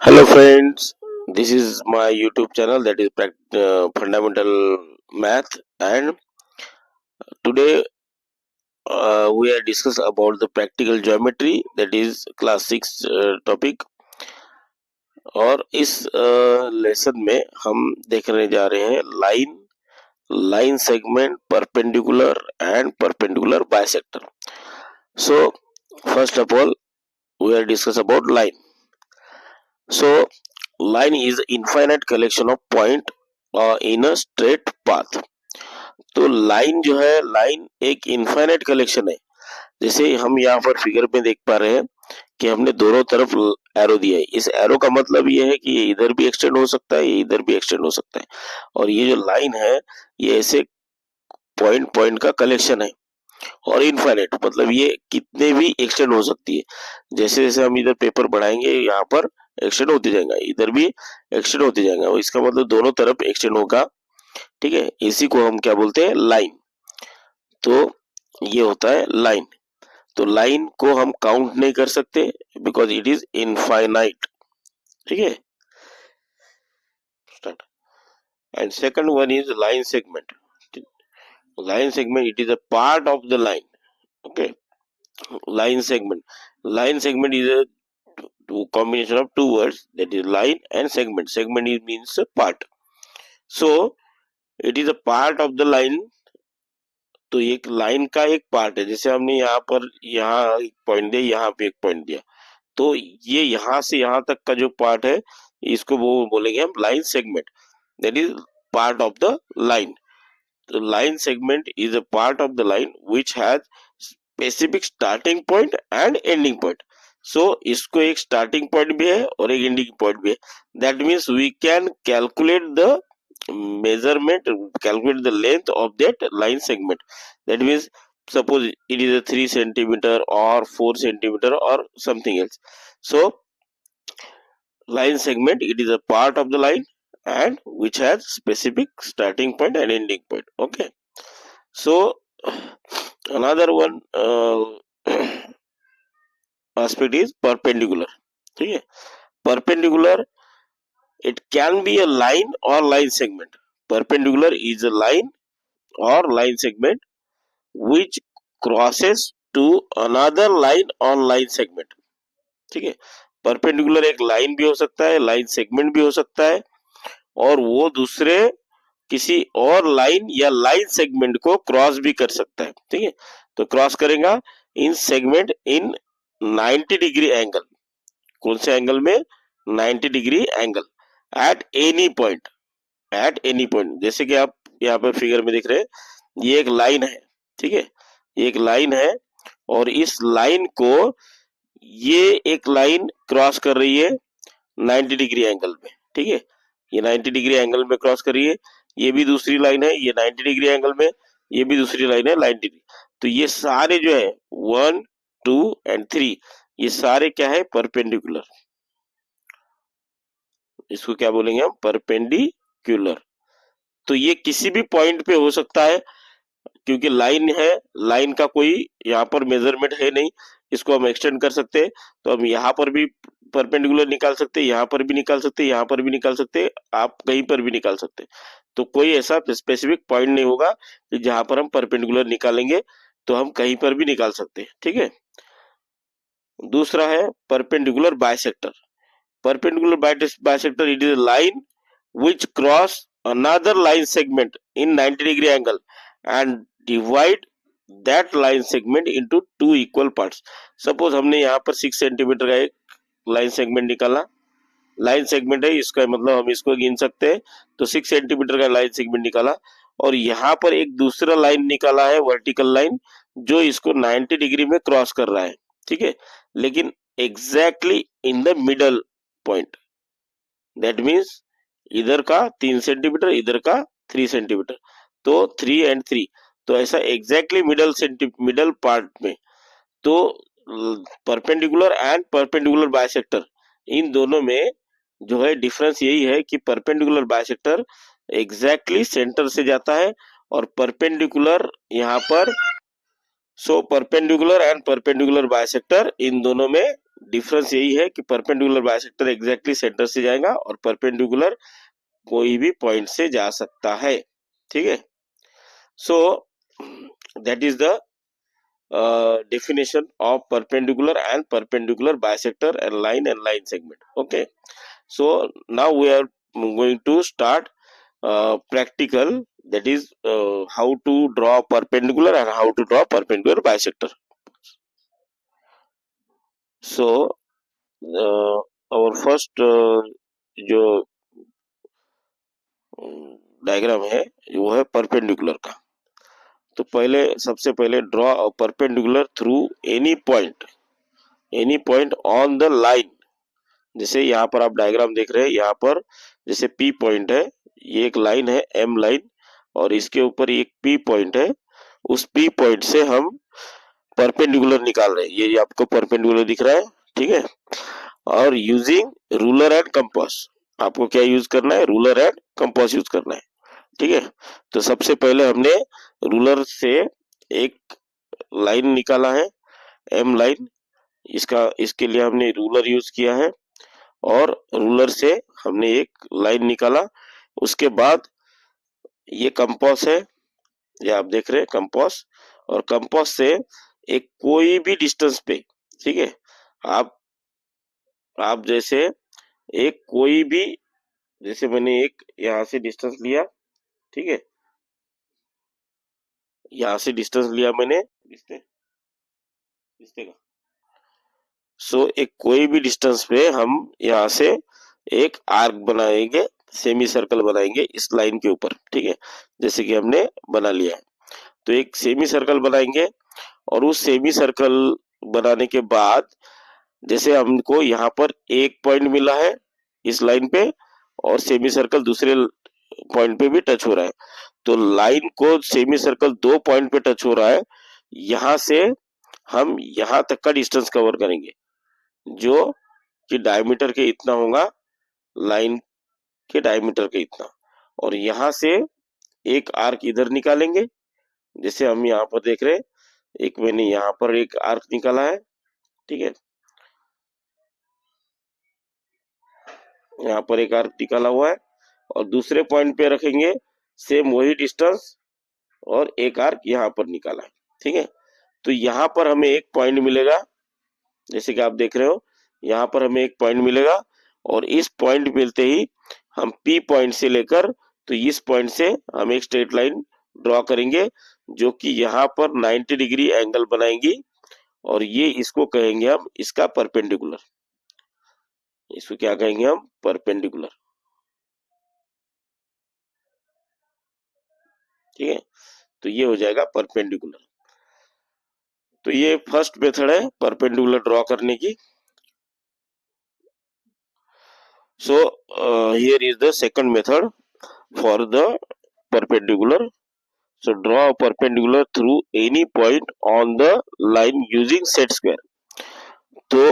Hello friends, this is my YouTube channel that is Fundamental Math, and today we are discuss about the practical geometry, that is class 6 topic. और इस lesson में हम देखने जा रहे हैं line segment, perpendicular and perpendicular bisector. So first of all we are discuss about line. So line is infinite collection of point in a straight path. तो line जो है, लाइन एक इनफाइनाइट कलेक्शन है. जैसे हम यहाँ पर फिगर में देख पा रहे हैं कि हमने दोनों तरफ एरो दिया है. इस एरो का मतलब ये है कि ये इधर भी एक्सटेंड हो सकता है, ये इधर भी एक्सटेंड हो सकता है. और ये जो लाइन है ये ऐसे पॉइंट पॉइंट का कलेक्शन है और इनफाइनाइट मतलब ये कितने भी एक्सटेंड हो सकती है. जैसे जैसे हम इधर पेपर बढ़ाएंगे यहाँ पर एक्सटेंड होते जाएगा, इधर भी एक्सटेंड होते जाएगा. इसका मतलब दोनों तरफ एक्सटेंड होगा. ठीक है, इसी को हम क्या बोलते हैं, लाइन. तो ये होता है लाइन. तो लाइन को हम काउंट नहीं कर सकते बिकॉज इट इज इनफाइनाइट. ठीक है, start. And second one is line segment. Line segment, it is a part of the line. Okay, line segment is a combination of two words, that is line and segment means a part. So it is a part of the line. तो एक line का एक part है. जैसे हमने यहाँ पर यहाँ एक पॉइंट दिया, यहाँ पे एक पॉइंट दिया, तो ये यहाँ से यहाँ तक का जो पार्ट है इसको वो बोलेंगे हम line segment. That is part of the line. तो line segment is a part of the line which has specific starting point and ending point. So इसको एक स्टार्टिंग पॉइंट भी है और एक एंडिंग पॉइंट भी है. That means we can calculate the measurement, calculate the length of that line segment. That means suppose it is a 3 centimeter or 4 centimeter or something else. So line segment, it is a part of the line and which has specific starting point and ending point. Okay, so another one aspect is perpendicular. ठीक है, perpendicular, it can be a line or line segment. Perpendicular is a line or line segment which crosses to another line on line segment. ठीक है, perpendicular एक line भी हो सकता है, line segment भी हो सकता है, और वो दूसरे किसी और लाइन या लाइन सेगमेंट को क्रॉस भी कर सकता है. ठीक है, तो क्रॉस करेगा इन सेगमेंट इन 90 डिग्री एंगल. कौन से एंगल में? 90 degree angle at any point. At any point, जैसे कि आप यहाँ पर फिगर में देख रहे हैं, ये एक लाइन है. ठीक है, ये एक लाइन है और इस लाइन को ये एक लाइन क्रॉस कर रही है 90 डिग्री एंगल में. ठीक है, ये 90 डिग्री एंगल में क्रॉस कर रही है. ये भी दूसरी लाइन है, ये 90 डिग्री एंगल में, ये भी दूसरी लाइन है 90 डिग्री. तो ये सारे जो है 1, 2 एंड 3, ये सारे क्या है? परपेंडिकुलर. इसको क्या बोलेंगे हम? परपेंडिकुलर. तो ये किसी भी पॉइंट पे हो सकता है क्योंकि लाइन है, लाइन का कोई यहाँ पर मेजरमेंट है नहीं, इसको हम एक्सटेंड कर सकते हैं. तो हम यहाँ पर भी परपेंडिकुलर निकाल सकते हैं, यहाँ पर भी निकाल सकते हैं, यहाँ पर भी निकाल सकते हैं, आप कहीं पर भी निकाल सकते हैं. तो कोई ऐसा स्पेसिफिक पॉइंट नहीं होगा कि जहां पर हम परपेंडिकुलर निकालेंगे, तो हम कहीं पर भी निकाल सकते हैं. ठीक है, दूसरा है perpendicular bisector. Perpendicular bisector, it is a line which cross another line segment in 90 degree angle and divide that line segment into two equal parts. Suppose हमने यहाँ पर 6 सेंटीमीटर का एक लाइन सेगमेंट निकाला. लाइन सेगमेंट है, इसका मतलब हम इसको गिन सकते हैं. तो 6 सेंटीमीटर का लाइन सेगमेंट निकाला और यहाँ पर एक दूसरा लाइन निकाला है, वर्टिकल लाइन, जो इसको 90 डिग्री में क्रॉस कर रहा है. ठीक है, लेकिन exactly in the middle point. That means इधर का 3 सेंटीमीटर, इधर का 3 सेंटीमीटर, तो 3 and 3, तो ऐसा एग्जैक्टली मिडल पार्ट में. तो परपेंडिकुलर एंड परपेंडिकुलर बाइसेक्टर, इन दोनों में जो है डिफरेंस यही है कि परपेंडिकुलर बाइसेक्टर एग्जैक्टली सेंटर से जाता है और परपेंडिकुलर यहाँ पर. So perpendicular and perpendicular bisector, इन दोनों में डिफरेंस यही है कि परपेंडिकुलर बाइसेक्टर एग्जैक्टली सेंटर से जाएगा और परपेंडिकुलर कोई भी पॉइंट से जा सकता है, ठीक है। So that is the definition of perpendicular and perpendicular bisector and line segment. Okay, so now we are going to start practical, that is how to draw perpendicular and how to draw perpendicular bisector. So our first जो diagram है वो है perpendicular का। तो पहले सबसे पहले draw a perpendicular through any point on the line. जैसे यहाँ पर आप डायग्राम देख रहे हैं, यहाँ पर जैसे P पॉइंट है, ये एक लाइन है M लाइन, और इसके ऊपर एक P पॉइंट है। उस P पॉइंट से हम परपेंडिकुलर निकाल रहे हैं, ये आपको परपेंडिकुलर दिख रहा है, ठीक है। और यूजिंग रूलर एंड कंपास, आपको क्या यूज करना है, रूलर एंड कंपास यूज करना है, ठीक है। तो सबसे पहले हमने रूलर से एक लाइन निकाला है M लाइन, इसके लिए हमने रूलर यूज किया है और रूलर से हमने एक लाइन निकाला। उसके बाद ये कंपास है, ये आप देख रहे हैं कंपास, और कंपास से एक कोई भी डिस्टेंस पे, ठीक है, आप जैसे एक कोई भी, जैसे मैंने एक यहाँ से डिस्टेंस लिया, ठीक है, यहाँ से डिस्टेंस लिया मैंने, का सो एक कोई भी डिस्टेंस पे हम यहाँ से एक आर्क बनाएंगे, सेमी सर्कल बनाएंगे इस लाइन के ऊपर, ठीक है, जैसे कि हमने बना लिया है। तो एक सेमी सर्कल बनाएंगे और उस सेमी सर्कल बनाने के बाद जैसे हमको यहाँ पर एक पॉइंट मिला है इस लाइन पे और सेमी सर्कल दूसरे पॉइंट पे भी टच हो रहा है, तो लाइन को सेमी सर्कल 2 पॉइंट पे टच हो रहा है, यहाँ से हम यहाँ तक का डिस्टेंस कवर करेंगे जो कि डायमीटर के इतना होगा, लाइन के डायमीटर के इतना, और यहाँ से एक आर्क इधर निकालेंगे, जैसे हम यहाँ पर देख रहे हैं, एक मैंने यहाँ पर एक आर्क निकाला है, ठीक है, यहाँ पर एक आर्क निकाला हुआ है, और दूसरे पॉइंट पे रखेंगे सेम वही डिस्टेंस और एक आर्क यहाँ पर निकाला है, ठीक है। तो यहाँ पर हमें एक पॉइंट मिलेगा, जैसे कि आप देख रहे हो, यहाँ पर हमें एक पॉइंट मिलेगा, और इस पॉइंट मिलते ही हम P पॉइंट से लेकर तो इस पॉइंट से हम एक स्ट्रेट लाइन ड्रॉ करेंगे जो कि यहाँ पर 90 डिग्री एंगल बनाएंगी, और ये इसको कहेंगे हम इसका परपेंडिकुलर, इसको क्या कहेंगे हम, परपेंडिकुलर, ठीक है। तो ये हो जाएगा परपेंडिकुलर। तो ये फर्स्ट मेथड है परपेंडिकुलर ड्रॉ करने की। So here is the second method for the perpendicular. So draw a perpendicular through any point on the line using set square. तो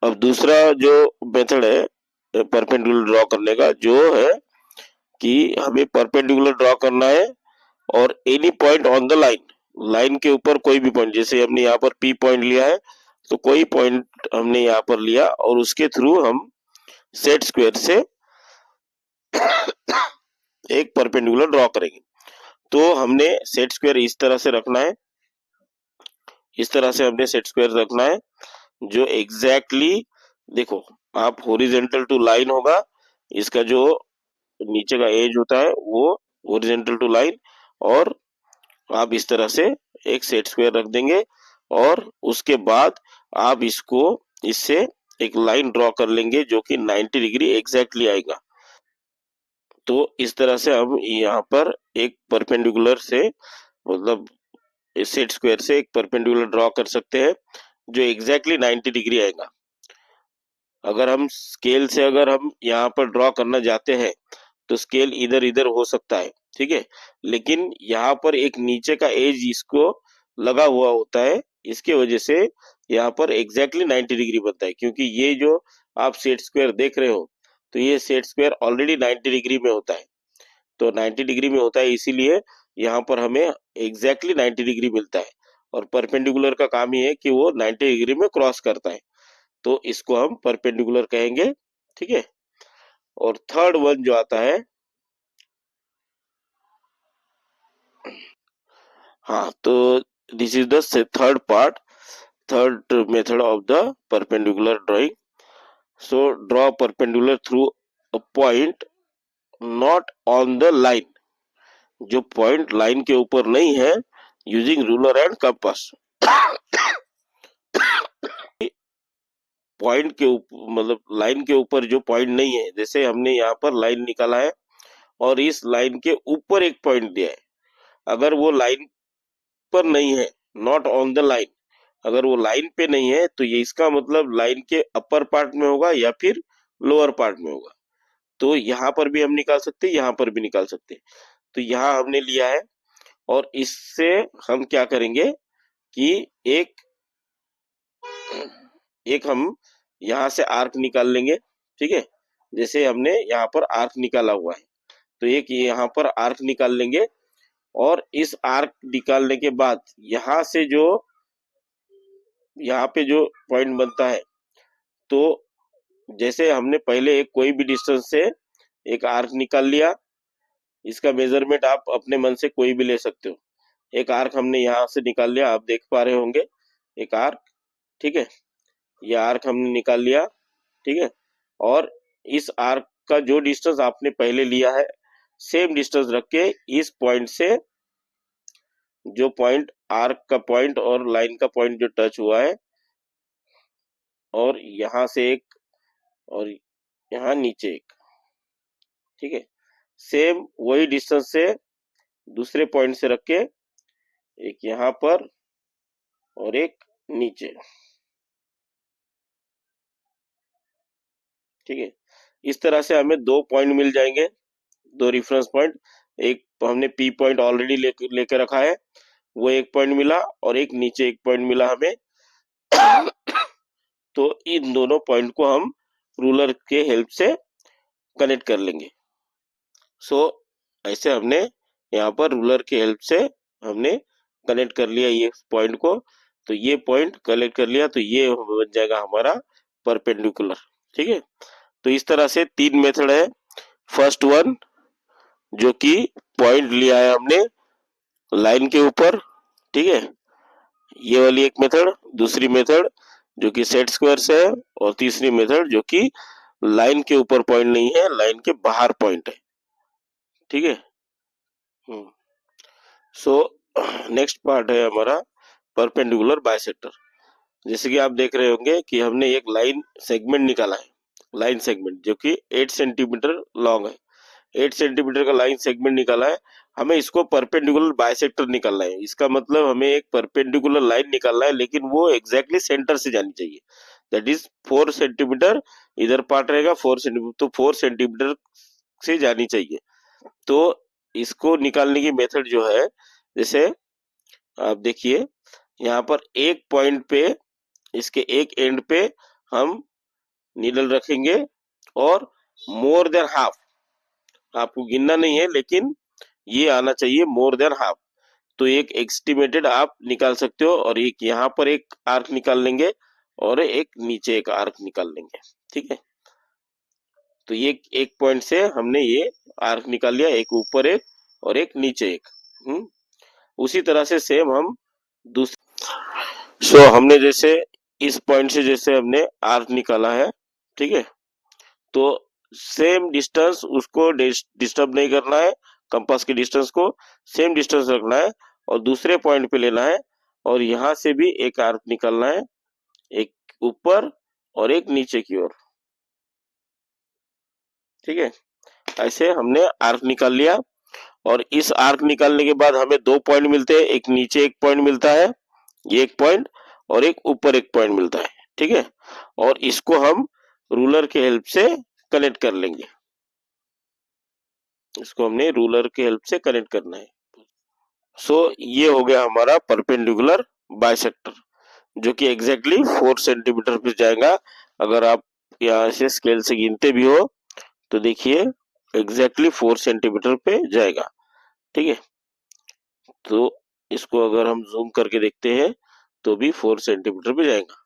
अब दूसरा जो मेथड है परपेंडिकुलर ड्रॉ करने का, जो है कि हमें परपेंडिकुलर ड्रॉ करना है और any point on the line के ऊपर कोई भी पॉइंट, जैसे हमने यहाँ पर P पॉइंट लिया है, तो कोई पॉइंट हमने यहाँ पर लिया और उसके थ्रू हम सेट स्क्वायर से एक परपेंडिकुलर ड्रॉ करेंगे। तो हमने सेट स्क्वायर इस तरह से रखना है, इस तरह से हमने सेट स्क्वायर रखना है जो एग्जैक्टली देखो, आप हॉरिजॉन्टल टू लाइन होगा, इसका जो नीचे का एज होता है वो हॉरिजॉन्टल टू लाइन, और आप इस तरह से एक सेट स्क्वायर रख देंगे, और उसके बाद आप इसको इससे एक लाइन ड्रॉ कर लेंगे जो कि 90 डिग्री एग्जैक्टली आएगा। तो इस तरह से हम यहाँ पर एक परपेंडिकुलर से, मतलब सेट स्क्वायर से एक परपेंडिकुलर ड्रॉ कर सकते हैं जो एग्जैक्टली 90 डिग्री आएगा। अगर हम स्केल से अगर हम यहाँ पर ड्रॉ करना चाहते हैं तो स्केल इधर इधर हो सकता है, ठीक है, लेकिन यहाँ पर एक नीचे का एज इसको लगा हुआ होता है, इसके वजह से यहाँ पर एग्जैक्टली 90 डिग्री बनता है, क्योंकि ये जो आप सेट स्क्वायर देख रहे हो तो ये सेट स्क्वायर ऑलरेडी 90 डिग्री में होता है, तो 90 डिग्री में होता है, इसीलिए यहाँ पर हमें एग्जैक्टली 90 डिग्री मिलता है, और परपेंडिकुलर का काम ही है कि वो 90 डिग्री में क्रॉस करता है। तो इसको हम परपेंडिकुलर कहेंगे, ठीक है। और थर्ड वन जो आता है, हाँ, तो this is the third part, third method of the perpendicular drawing. So draw perpendicular through a point not on the line, जो पॉइंट लाइन के ऊपर नहीं है, using ruler and compass. Point के ऊपर मतलब लाइन के ऊपर जो पॉइंट नहीं है, जैसे हमने यहाँ पर लाइन निकाला है और इस लाइन के ऊपर एक पॉइंट दिया है, अगर वो लाइन पर नहीं है, नॉट ऑन द लाइन, अगर वो लाइन पे नहीं है तो ये इसका मतलब लाइन के अपर पार्ट में होगा या फिर लोअर पार्ट में होगा। तो यहाँ पर भी हम निकाल सकते हैं, यहाँ पर भी निकाल सकते हैं। तो यहाँ हमने लिया है और इससे हम क्या करेंगे कि एक हम यहाँ से आर्क निकाल लेंगे, ठीक है। जैसे हमने यहाँ पर आर्क निकाला हुआ है, तो एक यहाँ पर आर्क निकाल लेंगे और इस आर्क निकालने के बाद यहाँ से जो यहाँ पे जो पॉइंट बनता है, तो जैसे हमने पहले एक कोई भी डिस्टेंस से एक आर्क निकाल लिया, इसका मेजरमेंट आप अपने मन से कोई भी ले सकते हो। एक आर्क हमने यहाँ से निकाल लिया, आप देख पा रहे होंगे एक आर्क, ठीक है। ये आर्क हमने निकाल लिया, ठीक है। और इस आर्क का जो डिस्टेंस आपने पहले लिया है, सेम डिस्टेंस रख के इस पॉइंट से जो पॉइंट आर्क का पॉइंट और लाइन का पॉइंट जो टच हुआ है, और यहाँ से एक और यहाँ नीचे एक, ठीक है। सेम वही डिस्टेंस से दूसरे पॉइंट से रख के एक यहाँ पर और एक नीचे, ठीक है। इस तरह से हमें दो पॉइंट मिल जाएंगे, दो रेफरेंस पॉइंट। एक हमने पी पॉइंट ऑलरेडी लेके रखा है, वो एक पॉइंट मिला और एक नीचे एक पॉइंट मिला हमें। तो इन दोनों पॉइंट को हम रूलर के हेल्प से कनेक्ट कर लेंगे। सो ऐसे हमने यहाँ पर रूलर के हेल्प से हमने कनेक्ट कर लिया ये पॉइंट को। तो ये पॉइंट कलेक्ट कर लिया, तो ये बन जाएगा हमारा परपेंडिकुलर, ठीक है। तो इस तरह से तीन मेथड है। फर्स्ट वन जो कि पॉइंट लिया है हमने लाइन के ऊपर, ठीक है, ये वाली एक मेथड। दूसरी मेथड जो कि सेट स्क्वायर से है, और तीसरी मेथड जो कि लाइन के ऊपर पॉइंट नहीं है, लाइन के बाहर पॉइंट है, ठीक है। सो नेक्स्ट पार्ट है हमारा परपेंडिकुलर बाइसेक्टर। जैसे कि आप देख रहे होंगे कि हमने एक लाइन सेगमेंट निकाला है, लाइन सेगमेंट जो कि 8 सेंटीमीटर लॉन्ग है, 8 सेंटीमीटर का लाइन सेगमेंट निकाला है। हमें इसको परपेंडिकुलर बाइसेक्टर निकालना है। इसका मतलब हमें एक परपेंडिकुलर लाइन निकालना है, लेकिन वो एग्जैक्टली सेंटर से जानी चाहिए। दैट इज 4 सेंटीमीटर इधर पार्ट रहेगा, 4 सेंटीमीटर, तो 4 सेंटीमीटर से जानी चाहिए। तो इसको निकालने की मेथड जो है, जैसे आप देखिए यहाँ पर एक पॉइंट पे, इसके एक एंड पे हम नीडल रखेंगे और मोर देन हाफ, आपको गिनना नहीं है लेकिन ये आना चाहिए मोर देन हाफ। तो एक एस्टिमेटेड आप निकाल सकते हो, और एक यहाँ पर एक आर्क निकाल लेंगे और एक नीचे एक आर्क निकाल लेंगे, ठीक है। तो ये एक पॉइंट से हमने ये आर्क निकाल लिया, एक ऊपर एक और एक नीचे एक। उसी तरह से सेम हम दूसरे हमने जैसे इस पॉइंट से जैसे हमने आर्क निकाला है, ठीक है, तो सेम डिस्टेंस उसको डिस्टर्ब नहीं करना है, कंपास के डिस्टेंस को सेम डिस्टेंस रखना है और दूसरे पॉइंट पे लेना है, और यहाँ से भी एक आर्क निकालना है, एक ऊपर और एक नीचे की ओर, ठीक है। ऐसे हमने आर्क निकाल लिया, और इस आर्क निकालने के बाद हमें दो पॉइंट मिलते हैं, एक नीचे एक पॉइंट मिलता है, ये एक पॉइंट, और एक ऊपर एक पॉइंट मिलता है, ठीक है। और इसको हम रूलर के हेल्प से कनेक्ट कर लेंगे। इसको हमने रूलर के हेल्प से कनेक्ट करना है। सो ये हो गया हमारा परपेंडिकुलर बाइसेक्टर, जो कि एग्जैक्टली 4 सेंटीमीटर पे जाएगा। अगर आप यहाँ से स्केल से गिनते भी हो तो देखिए एग्जैक्टली 4 सेंटीमीटर पे जाएगा, ठीक है। तो इसको अगर हम जूम करके देखते हैं तो भी 4 सेंटीमीटर पे जाएगा।